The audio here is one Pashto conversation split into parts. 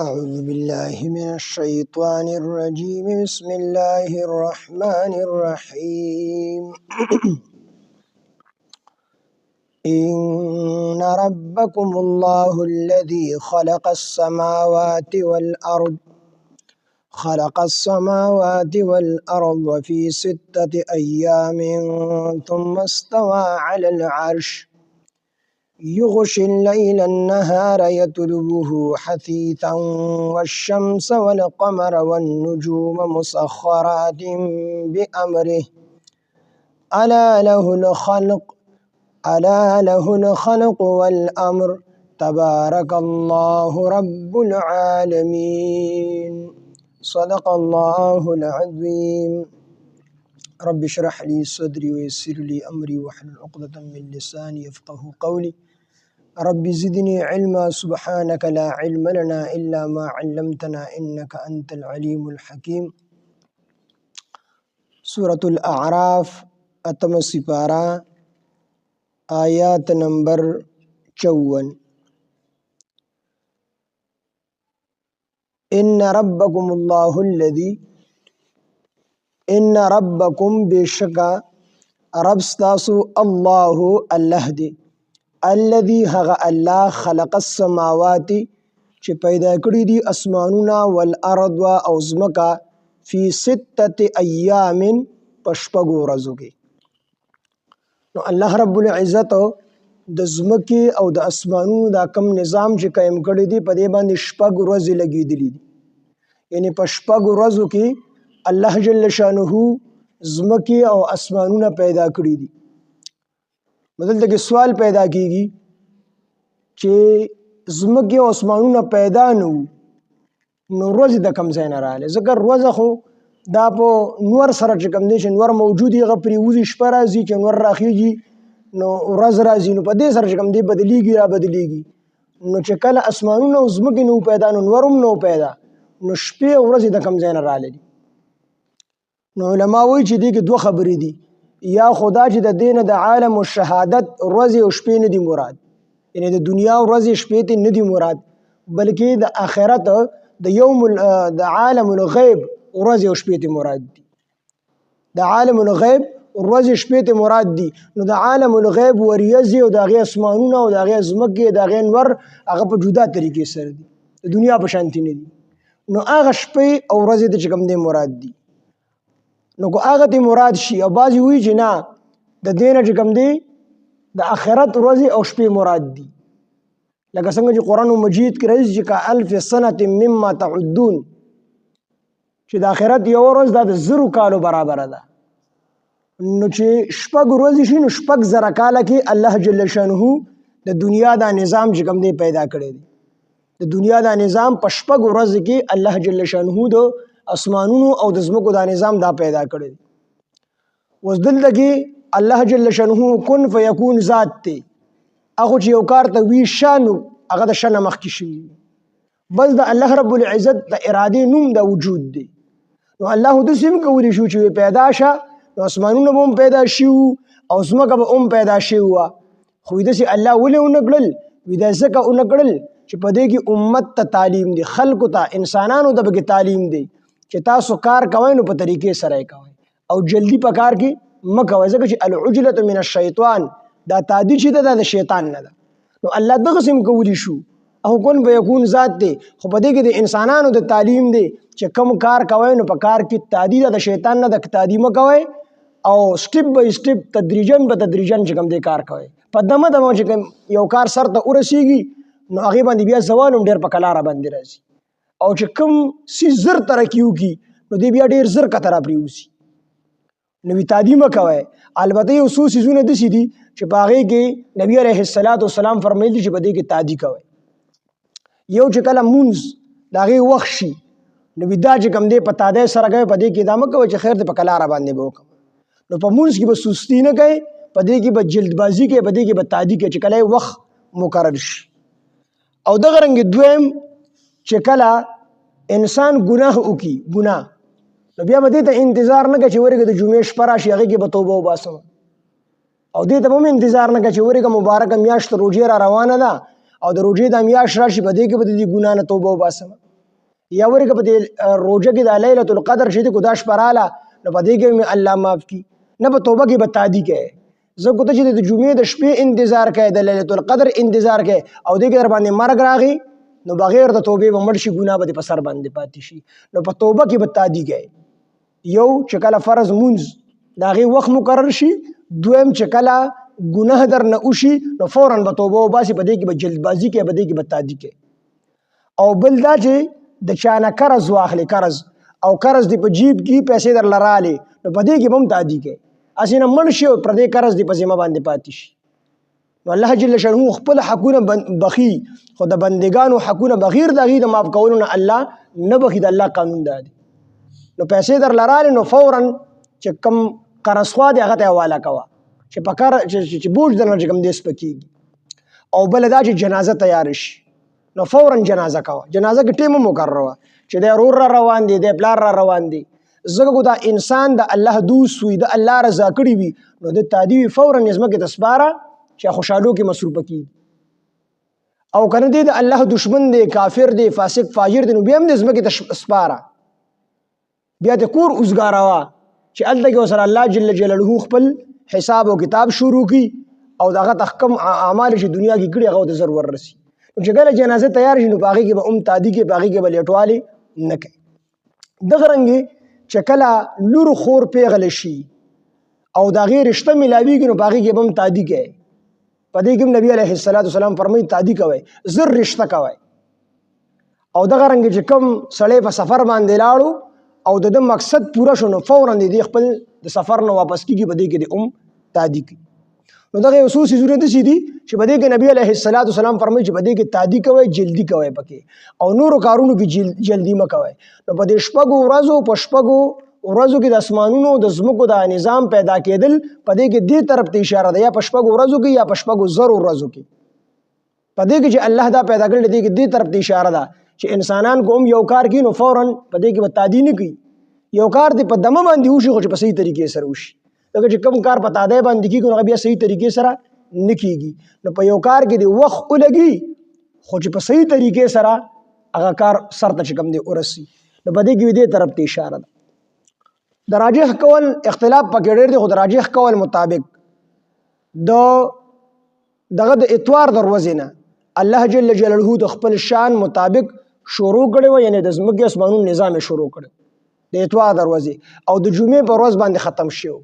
أعوذ بالله من الشيطان الرجيم بسم الله الرحمن الرحيم إن ربكم الله الذي خلق السماوات والأرض في 6 أيام ثم استوى على العرش يغشي الليل النهار يطلبه حثيثا والشمس والقمر والنجوم مسخرات بأمره ألا له الخلق والأمر تبارك الله رب العالمين صدق الله العظيم رب اشرح لي صدري ويسر لي أمري واحلل عقدة من لساني يفقه قولي رب زدني علما سبحانك لا علم لنا إلا ما علمتنا إنك أنت العليم الحكيم سورة الأعراف أتم سپارہ آیات نمبر 54 إن ربكم بشکا رب ستاسو الله الله دی الذي هغه الله خلق السماوات چې پیدا کړی دي اسمانونه والارض او زمکا فی 6 ایام پشپغو ورځو کې. نو الله رب العزت د زمکې او د اسمانونو دا کم نظام چې قائم کړی دی په دې باندې شپږ ورځې لګېدلې دي، یعنی په شپږ ورځو کې الله جل شانه زمکې او اسمانونه پیدا کړی دي. دلته کې سوال پیدا کیږي چې زمکې او اسمانونه پیدا نو ورځې د کم ځای نه راغلې؟ ځکه ورځ خو دا په نور سره چې کوم دی چې نور موجود هغه پرې وځي، شپه راځي چې نور راخیږي نو ورځ راځي، نو په دې سره چې کوم دی بدلیږي را بدلیږي. نو چې کله اسمانونه او ځمکې نو پیدا نو نور هم نو پیدا، نو شپې او ورځې د کم ځای نه راغلې. نو علما وایي چې دې کې دوه خبرې دي، یا خدا چې د دین د عالم او شهادت ورځې او شپې نه دي مراد، یعنی د دنیا ورځې شپې ته نه دي مراد، بلکې د آخرت د عالم الغیب ورځې او شپې ته مراد دي. د عالم الغیب ورځې شپې ته مراد دي. نو د عالم الغیب وریځې او د هغې اسمانونه او د هغې ځمکې د هغې نور هغه په جدا طریقې سره دي، د دنیا په شانتي نه دي. نو هغه شپې او ورځې ته چې کوم دی مراد دي، نو که هغه ته مراد شي او بعضې وایي چې نه د دې نه چې کوم دی د آخرت ورځې او شپې مراد دي، لکه څنګه چې قرآن مجید کې راځي چې كألف سنة مما تعدون، چې د آخرت یو ورځ دا د 1000 کالو برابره ده. نو چې شپږ ورځې شي نو شپږ زره کاله کې الله جل شانه د دنیا دا نظام چې کوم دی پیدا کړی دی. د دنیا دا نظام په شپږ ورځې کې الله جل شانه د اسمانونو او د ځمکو دا نظام دا پیدا کړی دی. اوس دلته کې الله جل شانه کن فیکون ذات دی، هغه چې یو کار ته وی شانو هغه د شنه مخکې شي، بس د الله رب العزت د ارادې نوم د وجود دی. نو الله د سیم کولی شو چې پیدا شه، نو اسمانونه به هم پیدا شي او ځمکه به هم پیدا شي، خو داسې الله ولې ونه کړل؟ وی دا ځکه ونه کړل چې په دې کې امت ته تعلیم دی، خلکو ته انسانانو ته پکې تعلیم دی چې تاسو کار کوئ نو په طریقې سره یې کوئ او جلدی په کار کې مه کوئ، ځکه چې العجلة من الشیطان، دا تعدی چې ده د شیطان نه ده. نو الله دغسې هم کولی شو او کن فیکون ذات دی، خو په دې کې د انسانانو د تعلیم دی چې کم کار کوئ نو په کار کې تعدی ده د شیطان نه ده، تعدی مه کوئ او سټپ بای سټپ تدریجن به تدریجن چې کوم دی کار کوئ. په دمه دمه چې یو کار سر ته ورسیږي نو هغې باندې بیا زوال هم ډېر په کلاره باندې راځي، او چې کوم څیز زر ترقي وکړي نو دی بیا ډېر زر کته را پرېوځي. نو تعدی مه کوئ. البته یو څو څیزونه داسې دي چې په هغې کې نبي علیه السلام فرمیلي چې په دې کې تعدی کوئ. یو چې کله مونځ د هغې وخت شي نو دا چې کوم دی په تادی سره کوئ، په دې کې دا مه کوئ چې خیر دی په کلاره باندې به وکړم. نو په مونځ کې به سستی نه کوئ، په دې کې به جلدبازي کوئ، په دې کې به تعدی کوئ چې کله وخت مقرر شي. او دغه رنګ دویم چې کله انسان ګناه وکړي ګناه، نو بیا به دې ته انتظار نه کوي چې ورګه د جمعې شپه راشي هغې کې به توبه وباسم، او دې ته به هم انتظار نه کوي چې ورګه مبارکه میاشت روژې را روانه ده او د روژې دا میاشت راشي په دې کې به د دې ګناه نه توبه وباسم. یا ورګه په روزه کې د ليله القدر چې کو داش پراله نو په دې کې الله معاف کی نه په توبه کې بتادي کې زه کوته چې د جمعې د شپې انتظار کوي د ليله القدر انتظار کوي او دې کې در باندې مرګ راغی نو بغیر د توبې به مړ شي ګناه به په سر باندې پاتې شي نو په توبه کې بتادي کې یو چې کله فرض مونږ داغه وخت مقرر شي دویم چې کله ګناه در نه وشي نو فورا به توبه وباسي په دې کې به جلدبازي کې به دې کې بتادي کې او بل دا چې د چانه قرض واخلي قرض او قرض دی په جیب کې پیسې در لراله نو په دې کې هم تادي کې اسینه مړ شي او پر دې قرض دی په ذمہ باندې پاتې شي نو الله جل شانه خپل حقونه بخي خو د بندگانو حقونه بغیر دغه د معاف کولو نه الله نه بخي د الله قانون دی نو پیسې در لراله نو فورا چې کم قرض خو دی هغه ته حواله کوا چې پکار چې بوج درنه چې کم دې سپکیږي او بل دا چې جنازه تیار شي نو فورا جنازه کوا جنازه کې ټیم مقرره چې د رور را روان دي د پلار را روان دي زګو دا انسان د الله دوست وي د الله رضا کړی وي نو د تادی فورا نظم کې تسباره چې خوشالو کې مصروف کی او کنه دې د الله دشمن دی کافر دی فاسق فاجر دی نو بیا هم نظم کې تسباره بیا د کور اوسګاروا چې الله کې سره الله جل جلاله خپل حساب او کتاب شروع کی او دغه تحکم اعمال چې دنیا کې کړي هغه د ضرور رسی چې کله جنازه تیار شي نو باغی کې به تادی کې باغی کې به لیټوالی نه کوي دغه رنګي چې کله لور خور پیغل شي او دا غیر رشتہ ملاویږي نو باغی کې به تادی کوي په دې کې نبی علیه الصلاۃ والسلام فرمایي تادی کوي زر رشتہ کوي او دغه رنګ چې کوم سړی په سفر باندې لاړو او د مقصد پورا شونه فورا دې خپل د سفر نه واپس کیږي په دې کې د تادی کوي نو دغه اصول سيزونه دي چې په دې کې نبی عليه الصلاه والسلام فرمایي چې په دې کې تادی کوي جلدی کوي پکې او نور کارونو کې جلدی مکوي نو په دې شپږو ورځو کې د اسمانونو د زمکو د نظام پیدا کېدل په دې کې دې طرف ته اشاره ده یا په شپږو ورځو کې یا په شپږو زرو ورځو کې په دې کې چې الله دا پیدا کړل دې کې دې طرف ته اشاره ده چې انسانان کوم یو کار کوي نو فورا په دې کې تادی نه کوي یو کار دې په دمه باندې وشي خو په صحیح طریقې سره وشي دغه چې کوم کار پتا دی باندې کیږي نو بیا صحیح طریقې سره نکېږي نو په یو کار کې دی وخت ولګي خو چې په صحیح طریقې سره هغه کار سر ته کوم دی ورسي نو په دې کې دې طرف ته اشاره ده د راجح کول اختلاف پکې ډېر دی خو د راجح کول مطابق دغه د اتوار دروازې نه الله جل جلاله د خپل شان مطابق شروع کړي و یعنی د زمکه اسمانونو نظام شروع کړي د اتوار دروازې او د جمعې په ورځ باندې ختم شو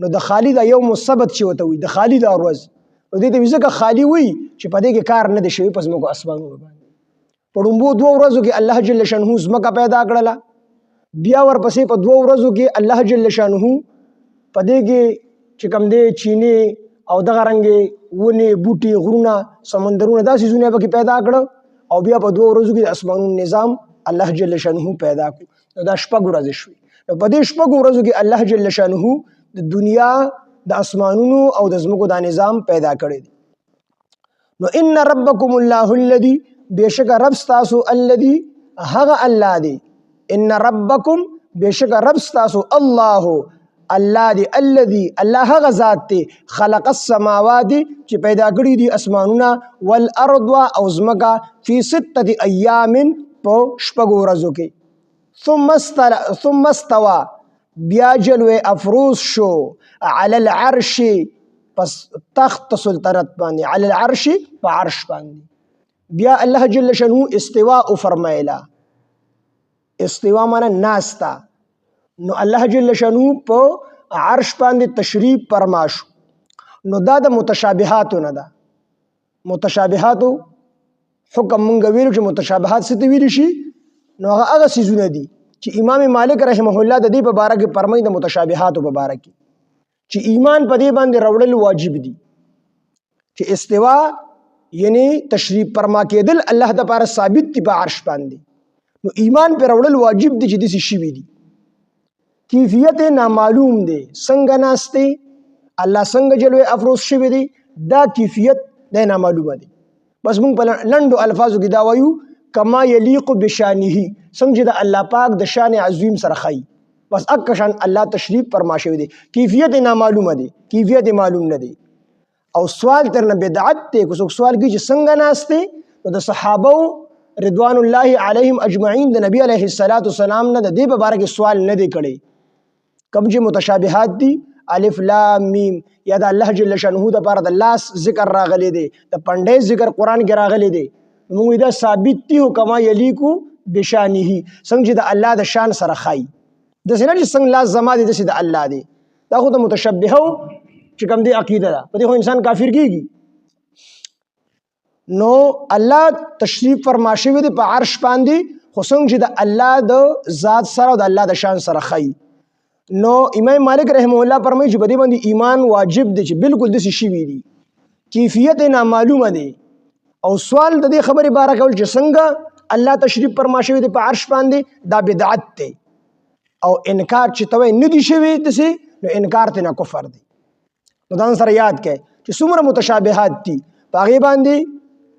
نو د خالی دا یوم السبت چې وته وي د خالی دا ورځ نو دې ته ځکه خالی وي چې په دې کې کار نه دی شوی پس موږ اسمانونو باندې په ډومبو دوه ورځو کې الله جل شانه زمکه پیدا کړله بیا ورپسې په دوه ورځو کې الله جل شانه په دې کې چې کوم دی چینه او دغه رنګ ونه بوټي غرونه سمندرونه داسې زونه به پیدا کړ او بیا په دوه ورځو کې د اسمانونو نظام الله جل شانه پیدا کړ دا شپږ ورځې شوې په دې شپږ ورځو کې الله جل شانه د دنیا د اسمانونو او د زمکو دا نظام پیدا کړی دی نو ان ربکم الله الذی بیشک رب تاسو الذی هغه الله دی ان ربکم بیشک رب تاسو الله دی الذی الله هغه ذات دی خلق السماوات چې پیدا کړی دی اسمانونه والارض او زمکا فی 6 ایام په شپږ ورځو کې ثم استوى بیا جلوه افروز شو علی العرش پس تخت سلطنت باندې علی العرش په عرش باندې بیا الله جل شانه استواء فرمایلا استواء معنی ناستا نو الله جل شانه په عرش باندې تشریف فرماشو نو دا د متشابهاتو نه ده متشابهاتو حکم مونږ ویلو چې متشابهات څه ته ویل شي نو هغه سيزونه دي چې امام مالک رحمه الله د دې په باره کې فرمایي د متشابهاتو په باره کې چې ایمان په دې باندې راوړل واجب دي چې استوا یعنی تشریف فرما کېدل الله د لپاره ثابت دي په عرش باندې نو ایمان پر راوړل واجب دي چې د څه شي دي کیفیت نامعلوم دي څنګه ناشته الله څنګه جلوه افروز شوی دي دا کیفیت د نامعلومه دي بس موږ په لندو الفاظو کې دا وایو کما یلیق بشانه څنګه د الله پاک د شان عظیم سره خی بس اکشان الله تشریف فرما شوی دی کیفیت نامعلومه دی کیفیت معلوم نه دی او سوال ترنه بدعت ته کو سوال کی چې څنګه ناشته نو د صحابه رضوان الله علیهم اجمعین د نبی علیه السلام نه د دې په باره کې سوال نه دی کړی. کوم چې متشابهات دي الف لام میم یا د الله جل شانه د پاره د لاس ذکر راغلی دی، د پنډې ذکر قران کې راغلی دی، موږ دا ثابت دي او کما یلیکو بشانه څنګه چې د الله د شان سره خای د سینه چې څنګه لاس زما دي د الله دی. دا خو د متشبهه چې کوم دی عقیده ده، په دې خو انسان کافر کیږي. نو الله تشریف فرماشي وي په عرش باندې، خو څنګه چې د الله د ذات سره او د الله د شان سره خای. نو امام مالک رحمه الله فرمایي چې په دې باندې ایمان واجب دی چې بالکل دسی شی وي دي، کیفیت نامعلومه دی. او سوال د دې خبرې باره کول چې څنګه الله تشریف فرماشي وي په عرش باندې دا بدعت دی، او انکار چې توي نه دي شوی دسه نو انکار ته نه کفر دی. نو دا سره یاد کړئ چې څومره متشابهات دي په هغه باندې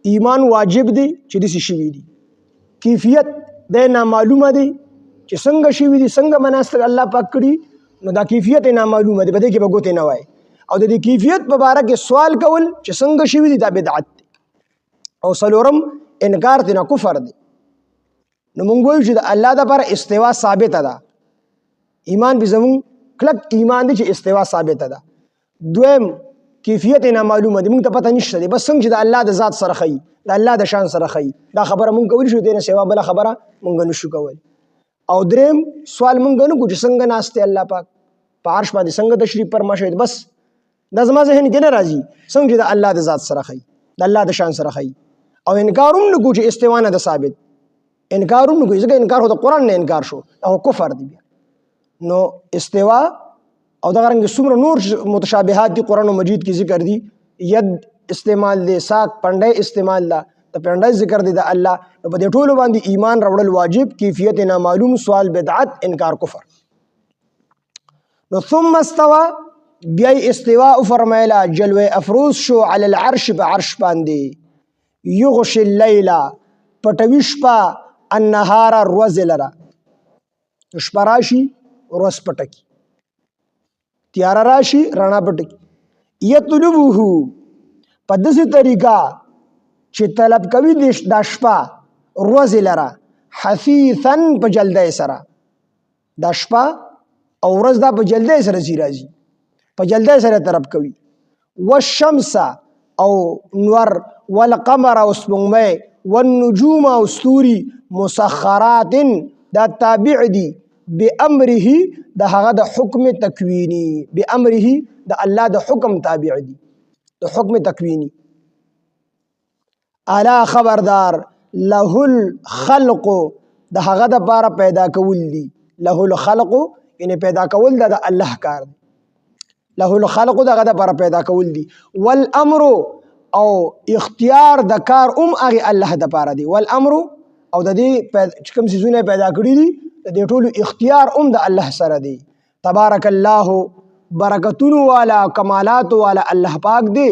ایمان واجب دی چې دسی شی وي دي، کیفیت د نامعلومه دی چې څنګه شي وي دي څنګه مناسب الله پاک کړي، نو دا کیفیت نامعلومه دی، په دې کې به ګوتې نه وای. او د دې کیفیت په باره کې سوال کول چې څنګه شي وي دي دا بدعت دی. او څلورم انکار ته نه کفر دی. نو موږ وایو چې د الله د پر استوا ثابت ده، ایمان به زمون کلک ایمان دی چې استوا ثابت ده. دویم کیفیت نامعلومه دی، موږ ته پته نشته دی، بس څنګه چې د الله د ذات سره خي د الله د شان سره خي دا خبره موږ کولی شو، دې نه سوا بل خبره موږ نشو کولی. او دریم سوال مونږ نه کوو چې څنګه ناشته الله پاک په عرش باندې څنګه تشریف فرمایي، بس د زما ذهن کې نه راځي څنګه چې د الله د ذات سره خي د الله د شان سره خي. او انکار هم نه کوو چې استوا نه ده ثابت، انکار هم نه کوو ځکه انکار هو د قران نه انکار شو او کفر دی. نو استوا او دا رنګ څومره نور متشابهات دي قران مجید کې ذکر دي، ید استعمال دي، ساق پنډه استعمال ده، د پنډه ذکر دی د الله. نو په دې ټولو باندې ایمان راوړل واجب، کیفیت نامعلوم، سوال بدعت، انکار کفر. نو ثم استوى بیا استواء فرمایلا جلوه افروز شو علی العرش په عرش باندې، یغش اللیل پټوي شپه النهار روز لرا، شپه راشي روز پټکی، تیار راشي رڼا پټکی. یطلبه په داسې طریقه چې طلب کوي د شپه روز لرا حثیثا په جلدی سره، د شپه او ورځ دا په جلدی سره راځي، په جلدی سره طلب کوي. والشمس او نور، والقمر او سپوږمۍ، والنجوم او ستوري، مسخرات دا تابع دي بامره د هغه د حکم تکوینی، بامره د الله د حکم تابع دي د حکم تکوینی. الا خبردار له الخلق د هغه د پاره پیدا کول دي، له الخلق یعنی پیدا کول د الله کار دی، له الخلق د هغه د پاره پیدا کول دي. والامر او اختیار د کار هغه الله د پاره دی، والامر او د دې کوم څیزونه پیدا کړی دي د دې ټولو اختیار د الله سره دی. تبارک الله برکتونو والا کمالات والا الله پاک دی،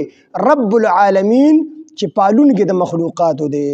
رب العالمین چې پالون کې د مخلوقاتو دی.